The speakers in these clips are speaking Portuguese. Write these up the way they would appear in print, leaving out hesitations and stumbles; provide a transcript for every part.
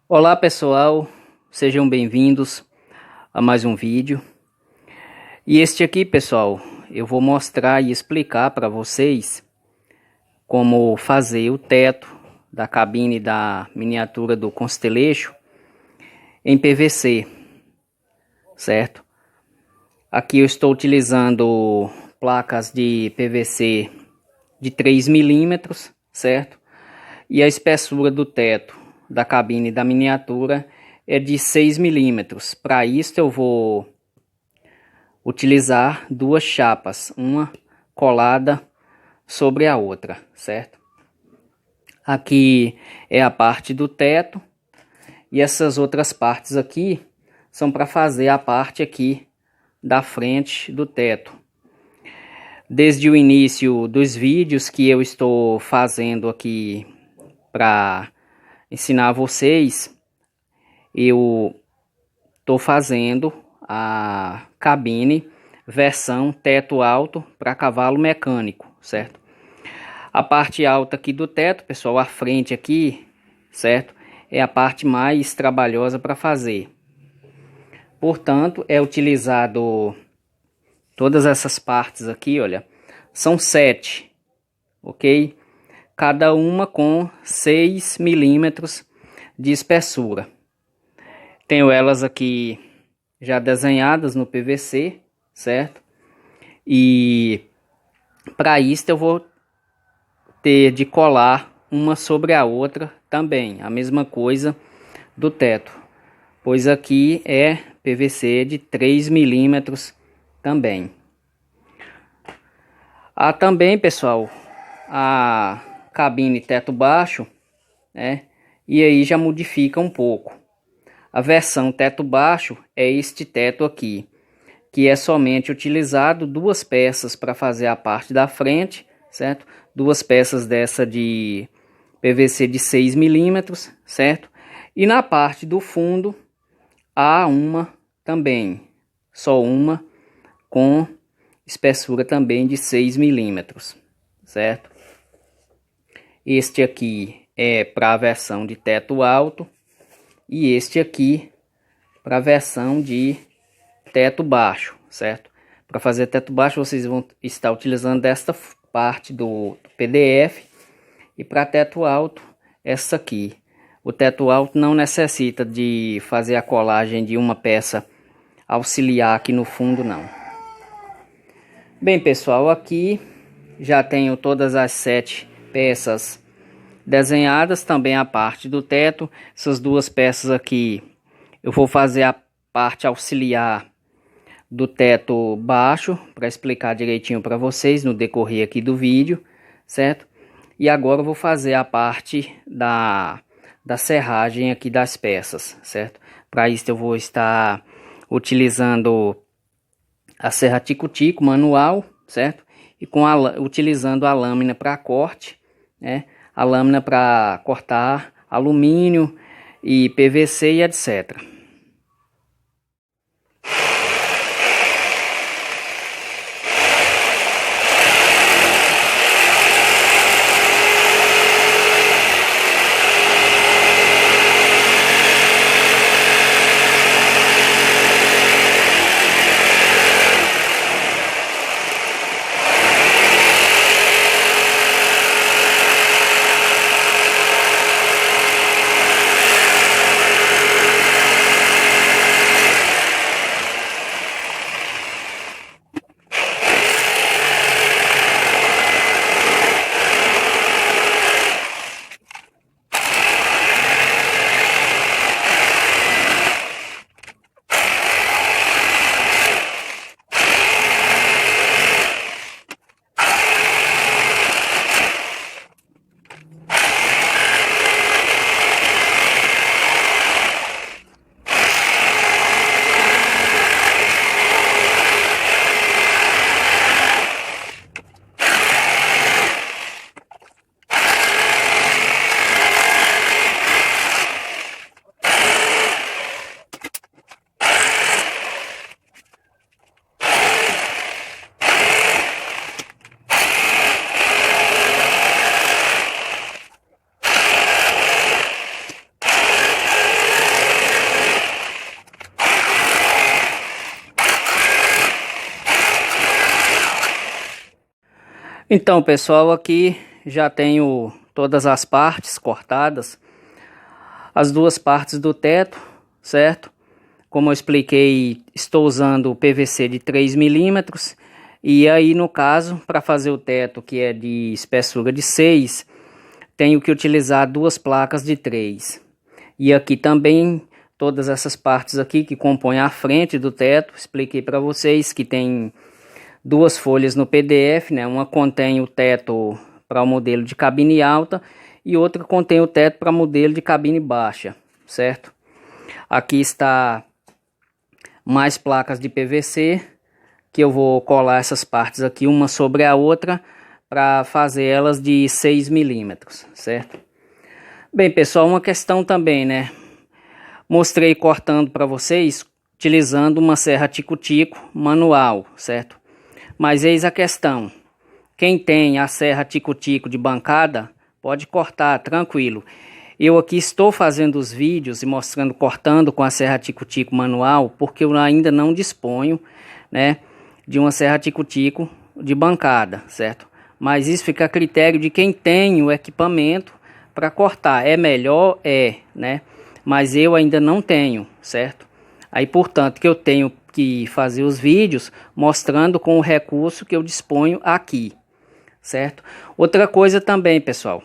Olá pessoal, sejam bem-vindos a mais um vídeo. E este aqui, pessoal, eu vou mostrar e explicar para vocês como fazer o teto da cabine da miniatura do Constellation em PVC, certo? Aqui eu estou utilizando placas de PVC de 3 milímetros, certo? E a espessura do teto da cabine da miniatura é de 6 milímetros. Para isso eu vou utilizar duas chapas, uma colada sobre a outra, certo? Aqui é a parte do teto e essas outras partes aqui são para fazer a parte aqui da frente do teto. Desde o início dos vídeos que eu estou fazendo aqui para ensinar vocês, eu estou fazendo a cabine versão teto alto para cavalo mecânico, certo? A parte alta aqui do teto, pessoal, a frente aqui, certo? É a parte mais trabalhosa para fazer. Portanto, é utilizado todas essas partes aqui, olha, são 7, ok? Cada uma com 6 milímetros de espessura. Tenho elas aqui já desenhadas no PVC, certo? E para isso eu vou ter de colar uma sobre a outra também, a mesma coisa do teto, pois aqui é PVC de 3 milímetros também. Também, pessoal, a cabine teto baixo, né? E aí já modifica um pouco. A versão teto baixo é este teto aqui, que é somente utilizado duas peças para fazer a parte da frente, certo? Duas peças dessa de PVC de 6 milímetros, certo? E na parte do fundo há uma também, só uma com espessura também de 6 milímetros, certo? Este aqui é para a versão de teto alto e este aqui para a versão de teto baixo, certo? Para fazer teto baixo vocês vão estar utilizando esta parte do PDF e para teto alto essa aqui. O teto alto não necessita de fazer a colagem de uma peça auxiliar aqui no fundo, não. Bem, pessoal, aqui já tenho todas as 7 peças desenhadas, também a parte do teto. Essas duas peças aqui eu vou fazer a parte auxiliar do teto baixo para explicar direitinho para vocês no decorrer aqui do vídeo, certo? E agora eu vou fazer a parte da serragem aqui das peças, certo? Para isso eu vou estar utilizando a serra tico-tico manual, certo? E utilizando a lâmina para corte, né? A lâmina para cortar alumínio e PVC e etc. Então, pessoal, aqui já tenho todas as partes cortadas, as duas partes do teto, certo? Como eu expliquei, estou usando o PVC de 3 milímetros. E aí, no caso, para fazer o teto, que é de espessura de 6, tenho que utilizar duas placas de 3. E aqui também, todas essas partes aqui que compõem a frente do teto, expliquei para vocês que tem duas folhas no PDF, né? Uma contém o teto para o modelo de cabine alta e outra contém o teto para modelo de cabine baixa, certo? Aqui está mais placas de PVC, que eu vou colar essas partes aqui uma sobre a outra para fazer elas de 6 milímetros, certo? Bem, pessoal, uma questão também, né? Mostrei cortando para vocês utilizando uma serra tico-tico manual, certo? Mas eis a questão. Quem tem a serra tico-tico de bancada pode cortar tranquilo. Eu aqui estou fazendo os vídeos e mostrando cortando com a serra tico-tico manual porque eu ainda não disponho, né, de uma serra tico-tico de bancada, certo? Mas isso fica a critério de quem tem o equipamento para cortar. É melhor? É, né? Mas eu ainda não tenho, certo? Aí, portanto, que eu tenho que fazer os vídeos mostrando com o recurso que eu disponho aqui, certo? Outra coisa também, pessoal,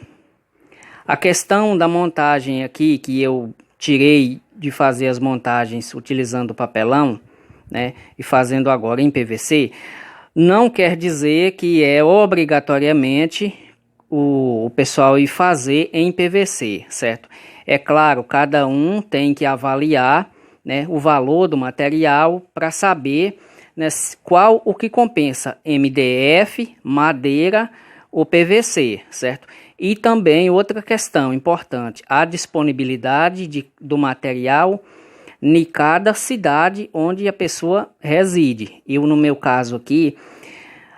a questão da montagem aqui, que eu tirei de fazer as montagens utilizando papelão, né, e fazendo agora em PVC, não quer dizer que é obrigatoriamente o pessoal ir fazer em PVC, certo? É claro, cada um tem que avaliar, né, o valor do material para saber, né, qual o que compensa, MDF, madeira ou PVC, certo? E também outra questão importante, a disponibilidade do material em cada cidade onde a pessoa reside. Eu, no meu caso aqui,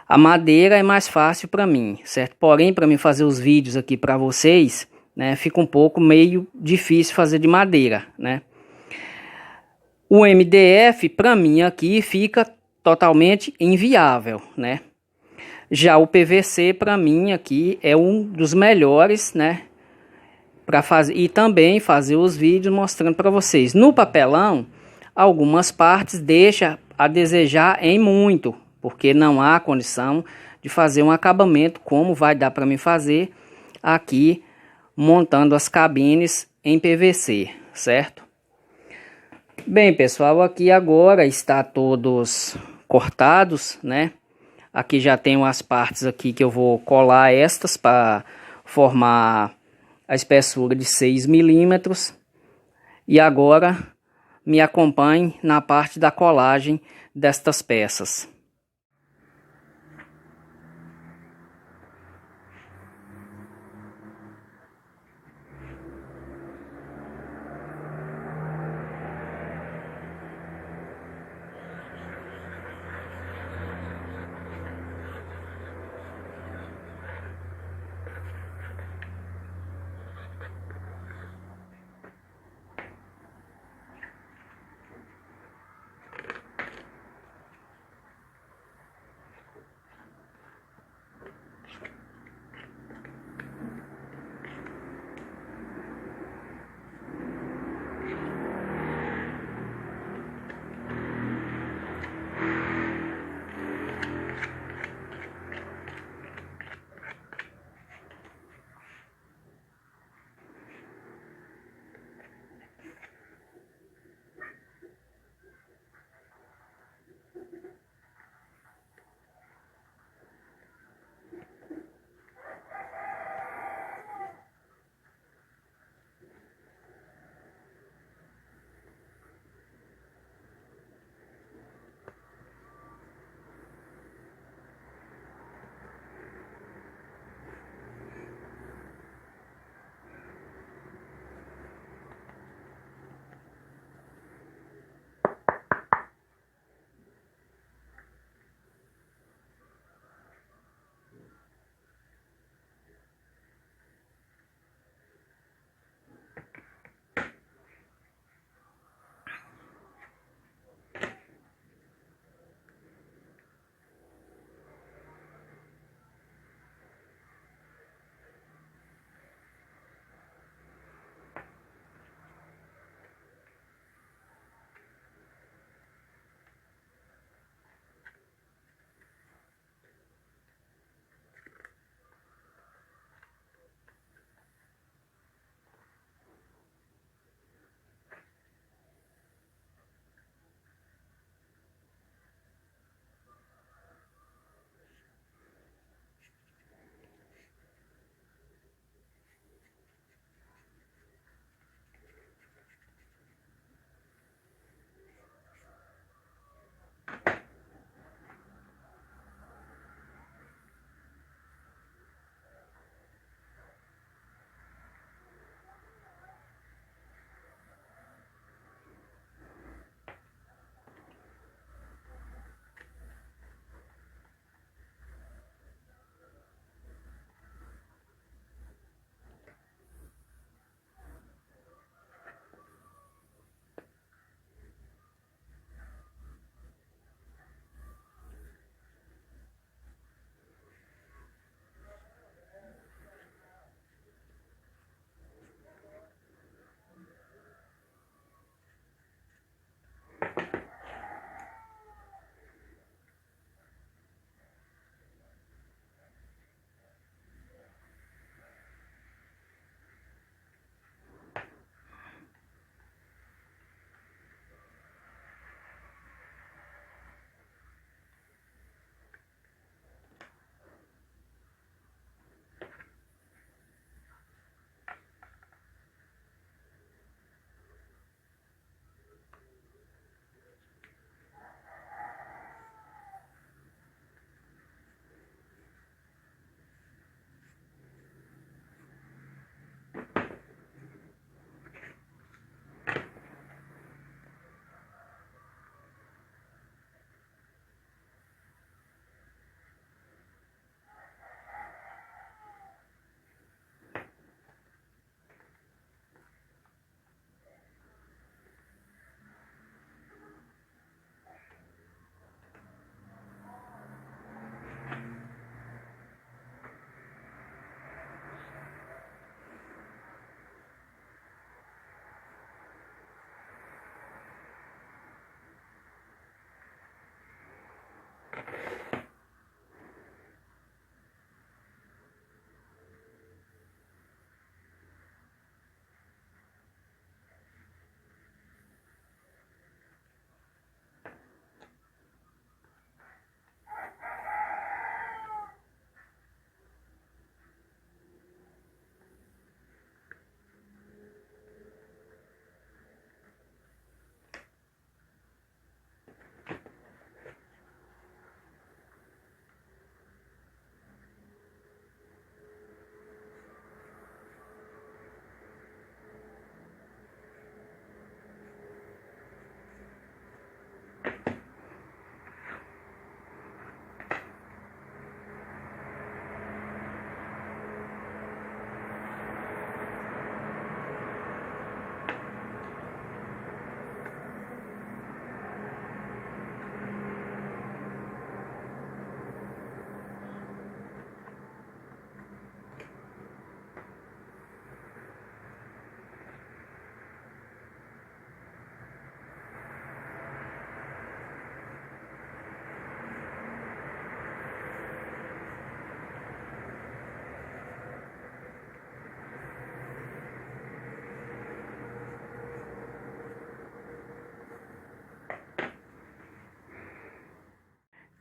a madeira é mais fácil para mim, certo? Porém, para mim fazer os vídeos aqui para vocês, né, fica um pouco meio difícil fazer de madeira, né? O MDF para mim aqui fica totalmente inviável, né? Já o PVC para mim aqui é um dos melhores, né? Para fazer e também fazer os vídeos mostrando para vocês. No papelão, algumas partes deixa a desejar em muito, porque não há condição de fazer um acabamento como vai dar para mim fazer aqui montando as cabines em PVC, certo? Bem, pessoal, aqui agora está todos cortados, né? Aqui já tenho as partes aqui que eu vou colar estas para formar a espessura de 6 milímetros. E agora me acompanhe na parte da colagem destas peças.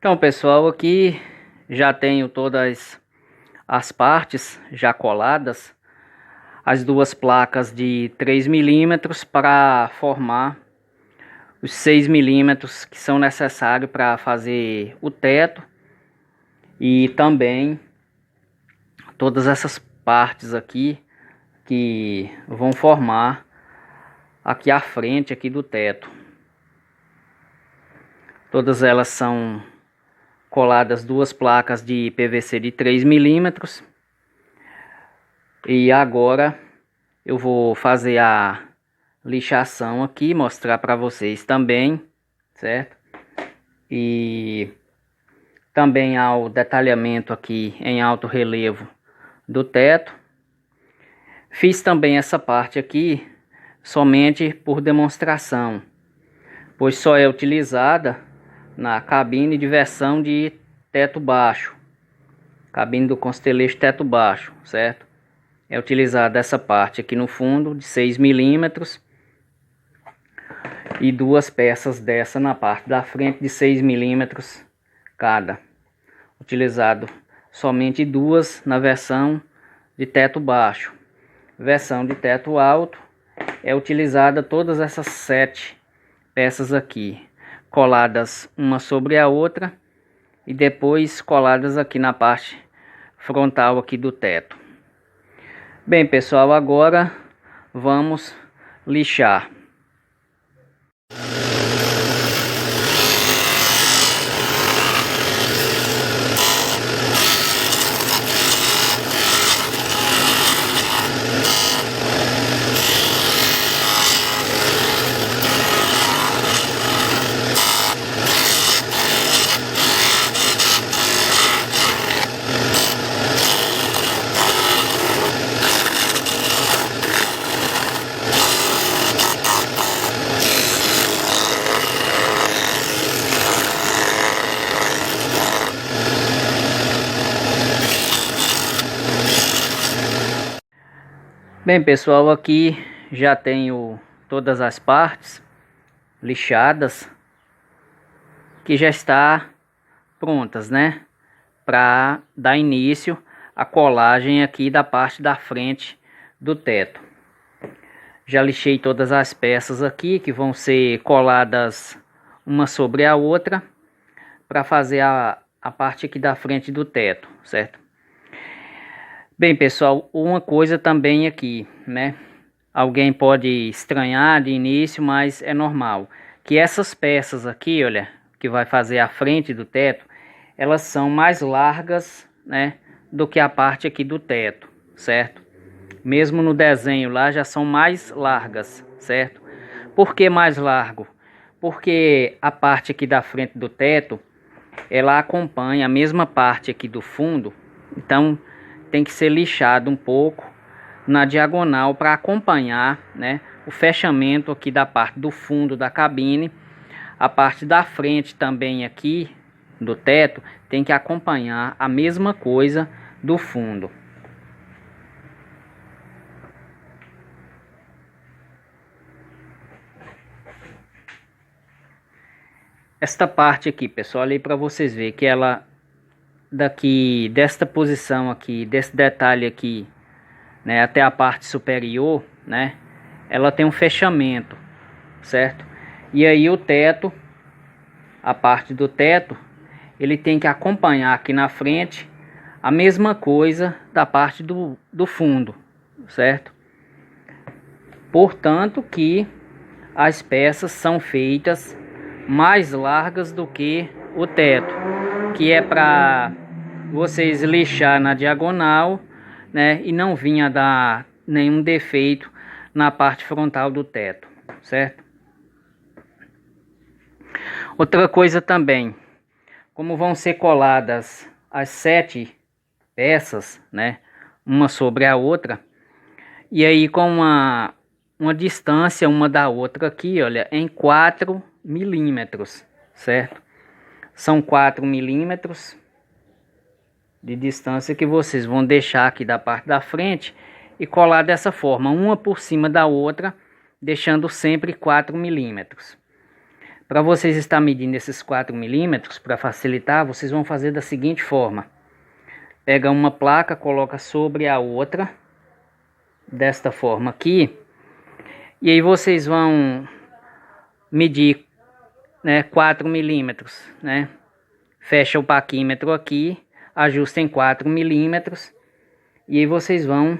Então, pessoal, aqui já tenho todas as partes já coladas, as duas placas de 3 milímetros para formar os 6 milímetros que são necessários para fazer o teto, e também todas essas partes aqui que vão formar aqui a frente aqui do teto. Todas elas são coladas duas placas de PVC de 3 milímetros. E agora eu vou fazer a lixação aqui, mostrar para vocês também, certo? E também ao detalhamento aqui em alto relevo do teto. Fiz também essa parte aqui somente por demonstração, pois só é utilizada na cabine de versão de teto baixo, cabine do Constellation teto baixo, certo? É utilizada essa parte aqui no fundo de 6 milímetros e duas peças dessa na parte da frente de 6 milímetros cada. Utilizado somente duas na versão de teto baixo. Versão de teto alto é utilizada todas essas 7 peças aqui, coladas uma sobre a outra e depois coladas aqui na parte frontal aqui do teto. Bem, pessoal, agora vamos lixar. Bem, pessoal, aqui já tenho todas as partes lixadas, que já está prontas, né, para dar início à colagem aqui da parte da frente do teto. Já lixei todas as peças aqui que vão ser coladas uma sobre a outra para fazer a parte aqui da frente do teto, certo? Bem, pessoal, uma coisa também aqui, né? Alguém pode estranhar de início, mas é normal. Que essas peças aqui, olha, que vai fazer a frente do teto, elas são mais largas, né, do que a parte aqui do teto, certo? Mesmo no desenho lá já são mais largas, certo? Por que mais largo? Porque a parte aqui da frente do teto, ela acompanha a mesma parte aqui do fundo, então tem que ser lixado um pouco na diagonal para acompanhar, né, o fechamento aqui da parte do fundo da cabine. A parte da frente também aqui do teto tem que acompanhar a mesma coisa do fundo. Esta parte aqui, pessoal, ali para vocês verem que ela daqui desta posição aqui, desse detalhe aqui, né, até a parte superior, né, ela tem um fechamento, certo? E aí o teto, a parte do teto, ele tem que acompanhar aqui na frente a mesma coisa da parte do fundo, certo? Portanto que as peças são feitas mais largas do que o teto, que é para vocês lixar na diagonal, né, e não vinha dar nenhum defeito na parte frontal do teto, certo? Outra coisa também, como vão ser coladas as 7 peças, né, uma sobre a outra, e aí com uma distância uma da outra aqui, olha, em 4 milímetros, certo? São 4 milímetros de distância que vocês vão deixar aqui da parte da frente e colar dessa forma, uma por cima da outra, deixando sempre 4 milímetros. Para vocês estar medindo esses 4 milímetros, para facilitar, vocês vão fazer da seguinte forma. Pega uma placa, coloca sobre a outra, desta forma aqui. E aí vocês vão medir, né, 4 milímetros, né? Fecha o paquímetro aqui, ajusta em 4 milímetros. E aí vocês vão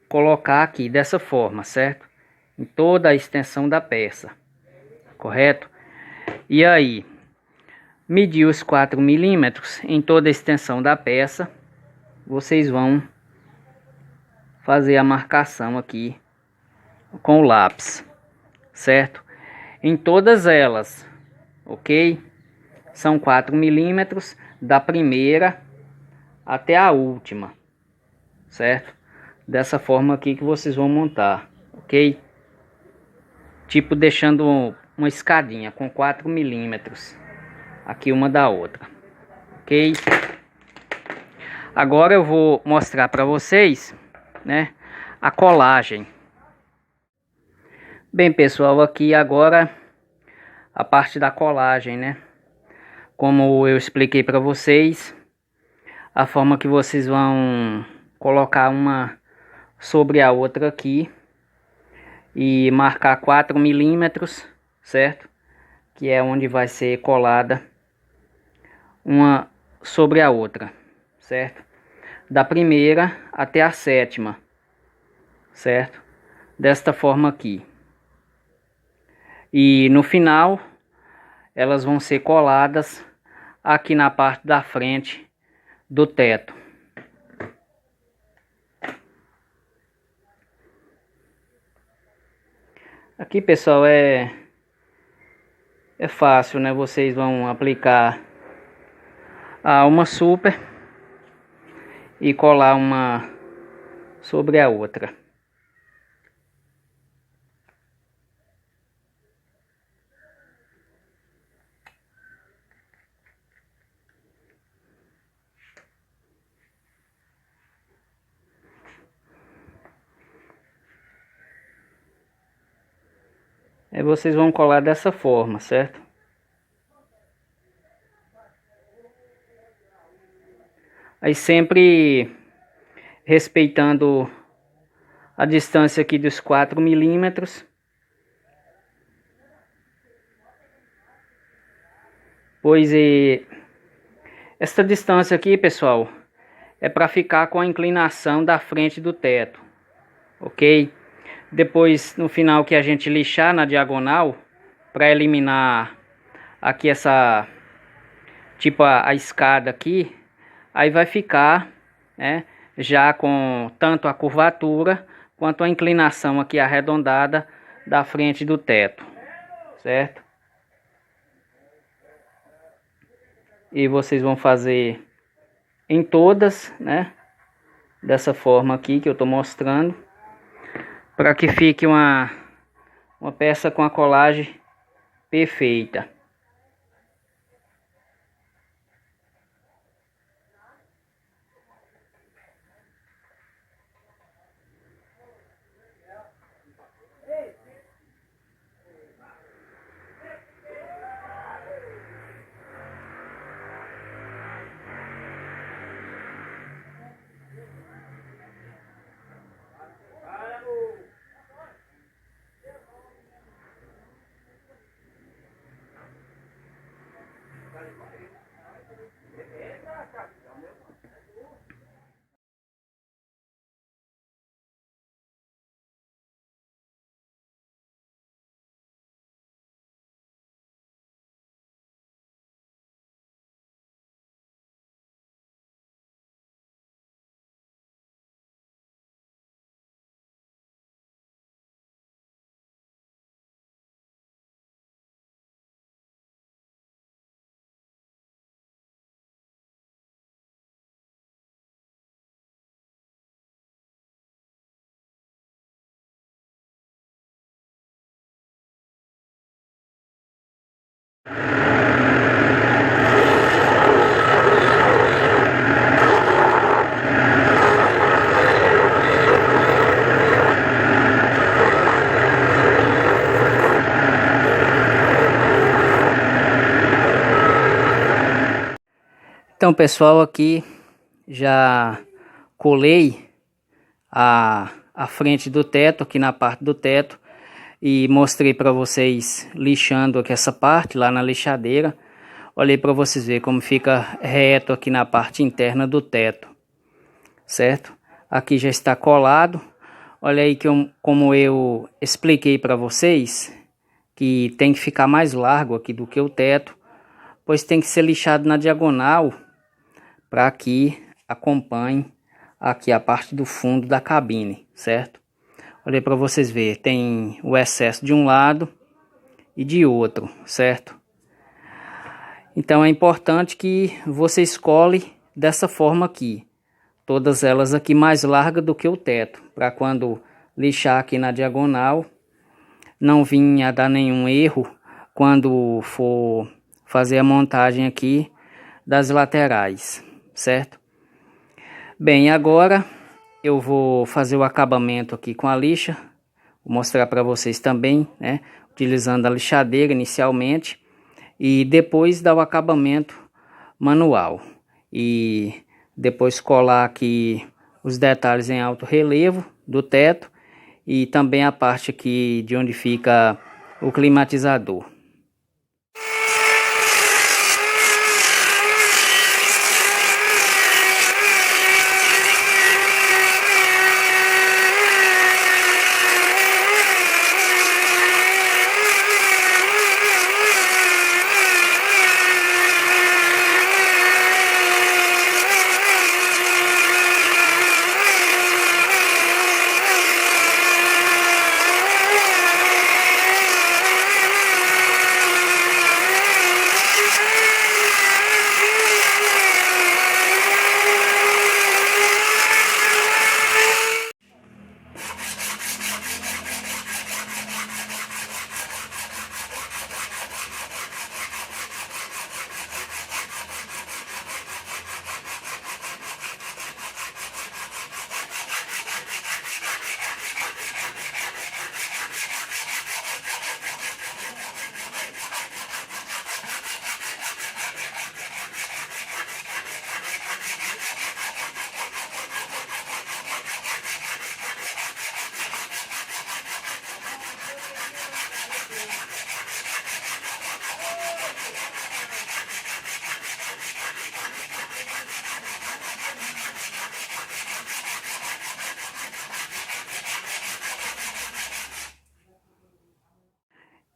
colocar aqui dessa forma, certo? Em toda a extensão da peça, correto? E aí, medir os 4 milímetros em toda a extensão da peça, vocês vão fazer a marcação aqui com o lápis, certo? Em todas elas, ok? São 4 milímetros da primeira até a última, certo? Dessa forma aqui que vocês vão montar, ok? Tipo deixando uma escadinha com 4 milímetros aqui uma da outra, ok? Agora eu vou mostrar para vocês, né, a colagem. Bem, pessoal, aqui agora a parte da colagem, né? Como eu expliquei para vocês, a forma que vocês vão colocar uma sobre a outra aqui e marcar 4 milímetros, certo? Que é onde vai ser colada uma sobre a outra, certo? Da primeira até a sétima, certo? Desta forma aqui. E no final, elas vão ser coladas aqui na parte da frente do teto. Aqui, pessoal, é fácil, né? Vocês vão aplicar uma super e colar uma sobre a outra. Aí vocês vão colar dessa forma, certo? Aí sempre respeitando a distância aqui dos 4 milímetros. Pois essa distância aqui, pessoal, é para ficar com a inclinação da frente do teto, ok? Depois, no final que a gente lixar na diagonal, para eliminar aqui essa, tipo a escada aqui, aí vai ficar, né, já com tanto a curvatura quanto a inclinação aqui arredondada da frente do teto, certo? E vocês vão fazer em todas, né, dessa forma aqui que eu tô mostrando, para que fique uma peça com a colagem perfeita. Então, pessoal, aqui já colei a frente do teto, aqui na parte do teto, e mostrei para vocês lixando aqui essa parte lá na lixadeira. Olhei para vocês verem como fica reto aqui na parte interna do teto, certo? Aqui já está colado. Olha aí como eu expliquei para vocês que tem que ficar mais largo aqui do que o teto, pois tem que ser lixado na diagonal para que acompanhe aqui a parte do fundo da cabine, certo? Olha para vocês verem, tem o excesso de um lado e de outro, certo? Então é importante que você escolhe dessa forma aqui, todas elas aqui mais largas do que o teto, para quando lixar aqui na diagonal não vir a dar nenhum erro quando for fazer a montagem aqui das laterais, certo? Bem, agora eu vou fazer o acabamento aqui com a lixa, vou mostrar para vocês também, né, utilizando a lixadeira inicialmente e depois dar o acabamento manual e depois colar aqui os detalhes em alto relevo do teto e também a parte aqui de onde fica o climatizador.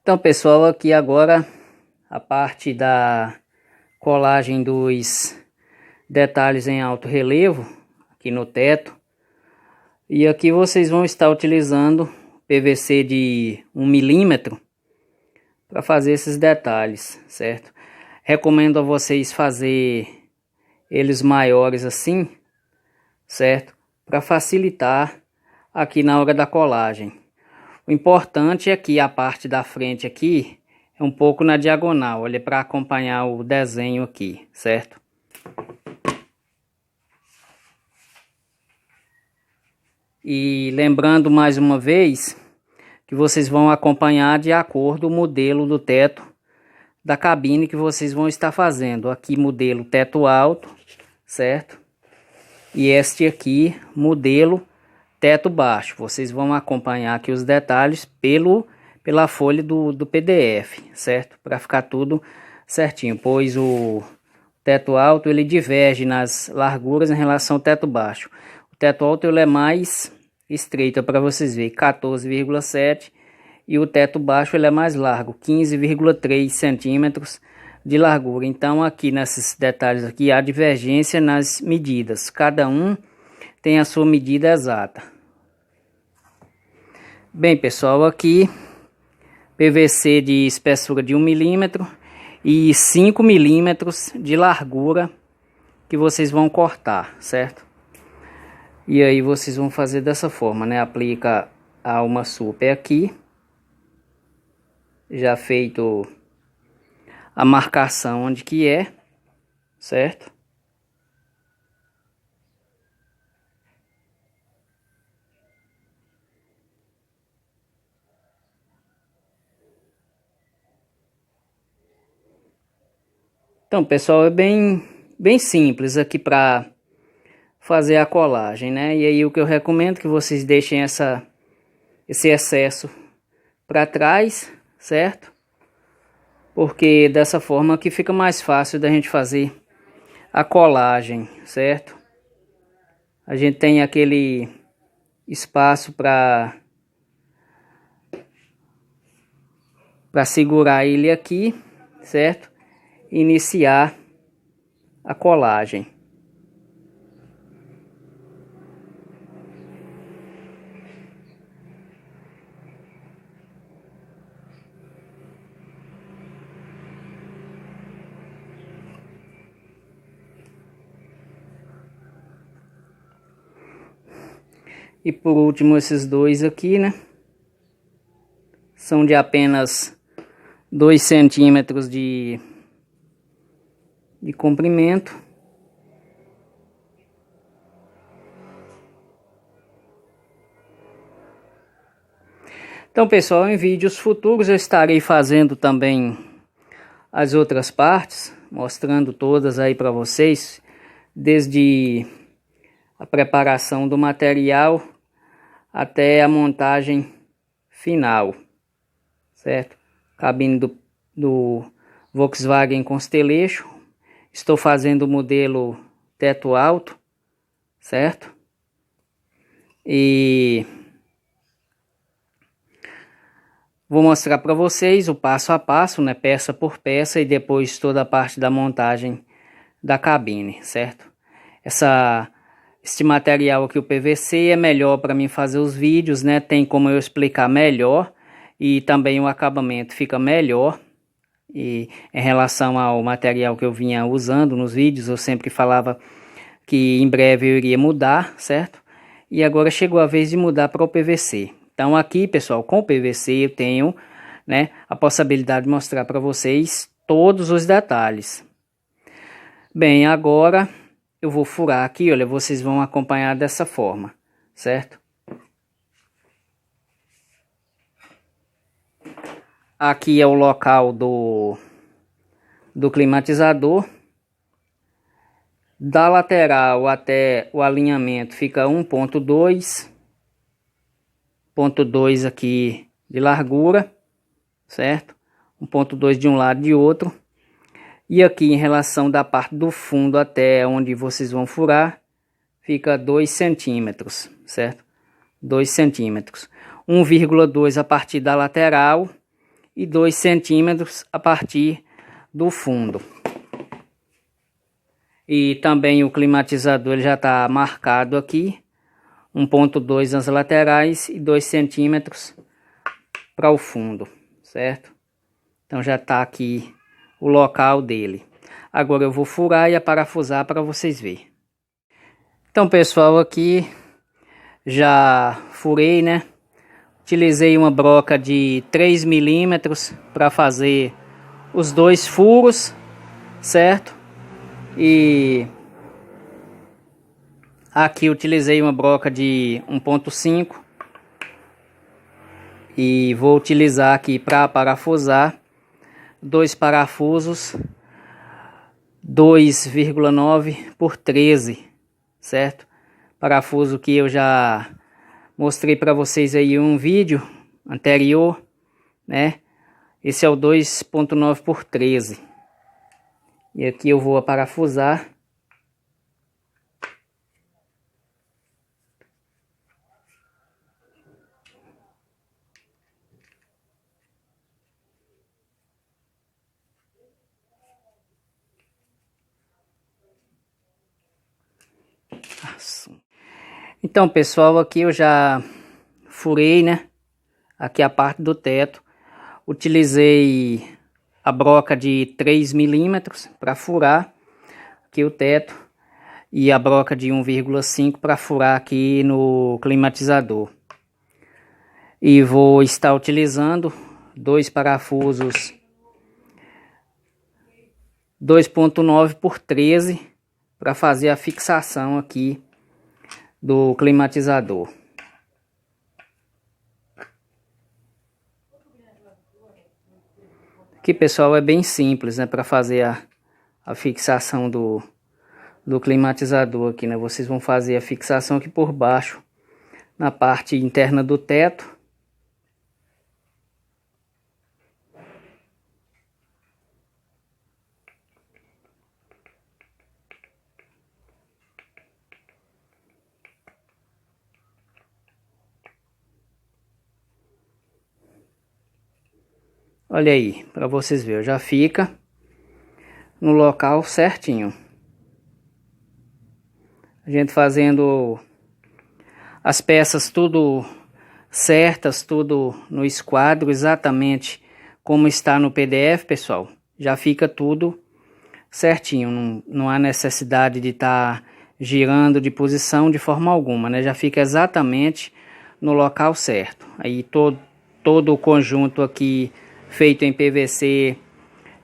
Então, pessoal, aqui agora a parte da colagem dos detalhes em alto relevo aqui no teto. E aqui vocês vão estar utilizando PVC de 1 milímetro para fazer esses detalhes, certo? Recomendo a vocês fazer eles maiores assim, certo? Para facilitar aqui na hora da colagem. O importante é que a parte da frente aqui é um pouco na diagonal, olha, para acompanhar o desenho aqui, certo? E lembrando mais uma vez que vocês vão acompanhar de acordo com o modelo do teto da cabine que vocês vão estar fazendo. Aqui modelo teto alto, certo? E este aqui modelo teto baixo. Vocês vão acompanhar aqui os detalhes pela folha do PDF, certo? Para ficar tudo certinho, pois o teto alto ele diverge nas larguras em relação ao teto baixo. O teto alto ele é mais estreito, para vocês verem, 14,7, e o teto baixo ele é mais largo, 15,3 centímetros de largura. Então aqui nesses detalhes aqui há divergência nas medidas, cada um tem a sua medida exata. Bem, pessoal, aqui PVC de espessura de 1 milímetro e 5 milímetros de largura que vocês vão cortar, certo? E aí vocês vão fazer dessa forma, né? Aplica a alma super aqui, já feito a marcação onde que é, certo? Então, pessoal, é bem bem simples aqui para fazer a colagem, né? E aí o que eu recomendo é que vocês deixem esse excesso para trás, certo? Porque dessa forma que fica mais fácil da gente fazer a colagem, certo? A gente tem aquele espaço para segurar ele aqui, certo? Iniciar a colagem. E por último esses dois aqui, né? São de apenas 2 centímetros de comprimento. Então, pessoal, em vídeos futuros eu estarei fazendo também as outras partes, mostrando todas aí para vocês, desde a preparação do material até a montagem final, certo? Cabine do Volkswagen Constellation. Estou fazendo o modelo teto alto, certo? E vou mostrar para vocês o passo a passo, né, peça por peça, e depois toda a parte da montagem da cabine, certo? Este material aqui, o PVC, é melhor para mim fazer os vídeos, né? Tem como eu explicar melhor e também o acabamento fica melhor. E em relação ao material que eu vinha usando nos vídeos, eu sempre falava que em breve eu iria mudar, certo? E agora chegou a vez de mudar para o PVC. Então aqui, pessoal, com o PVC eu tenho, né, a possibilidade de mostrar para vocês todos os detalhes. Bem, agora eu vou furar aqui, olha, vocês vão acompanhar dessa forma, certo? Aqui é o local do climatizador. Da lateral até o alinhamento fica 1.2. 0.2 aqui de largura, certo? 1.2 de um lado e de outro. E aqui em relação da parte do fundo até onde vocês vão furar, fica 2 centímetros, certo? 2 centímetros. 1,2 a partir da lateral e 2 centímetros a partir do fundo. E também o climatizador ele já está marcado aqui. 1.2 nas laterais e 2 centímetros para o fundo, certo? Então já está aqui o local dele. Agora eu vou furar e parafusar para vocês verem. Então, pessoal, aqui já furei, né? Utilizei uma broca de 3 milímetros para fazer os 2 furos, certo? E aqui utilizei uma broca de 1.5 e vou utilizar aqui para parafusar 2 parafusos 2,9 por 13, certo? Parafuso que eu já mostrei para vocês aí em um vídeo anterior, né? Esse é o 2,9 por 13. E aqui eu vou parafusar. Então, pessoal, aqui eu já furei, né? Aqui a parte do teto. Utilizei a broca de 3 milímetros para furar aqui o teto. E a broca de 1,5 para furar aqui no climatizador. E vou estar utilizando 2 parafusos 2,9 por 13 para fazer a fixação aqui do climatizador. Aqui, pessoal, é bem simples, né, para fazer a fixação do do climatizador aqui, né? Vocês vão fazer a fixação aqui por baixo, na parte interna do teto. Olha aí, para vocês verem, já fica no local certinho. A gente fazendo as peças tudo certas, tudo no esquadro, exatamente como está no PDF, pessoal. Já fica tudo certinho, não há necessidade de estar girando de posição de forma alguma, né? Já fica exatamente no local certo. Aí todo o conjunto aqui feito em PVC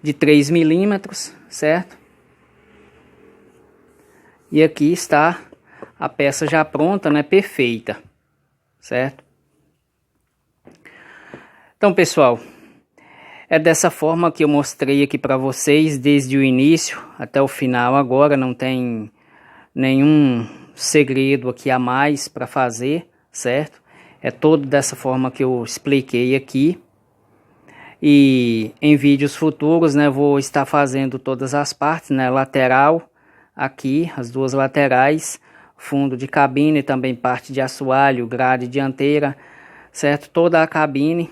de 3 milímetros, certo? E aqui está a peça já pronta, né? Perfeita, certo? Então, pessoal, é dessa forma que eu mostrei aqui para vocês desde o início até o final. Agora não tem nenhum segredo aqui a mais para fazer, certo? É todo dessa forma que eu expliquei aqui. E em vídeos futuros, né, vou estar fazendo todas as partes, né, lateral, aqui, as duas laterais, fundo de cabine, também parte de assoalho, grade dianteira, certo? Toda a cabine,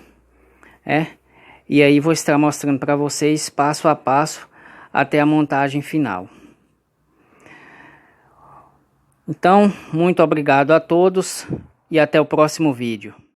e aí vou estar mostrando para vocês passo a passo até a montagem final. Então, muito obrigado a todos e até o próximo vídeo.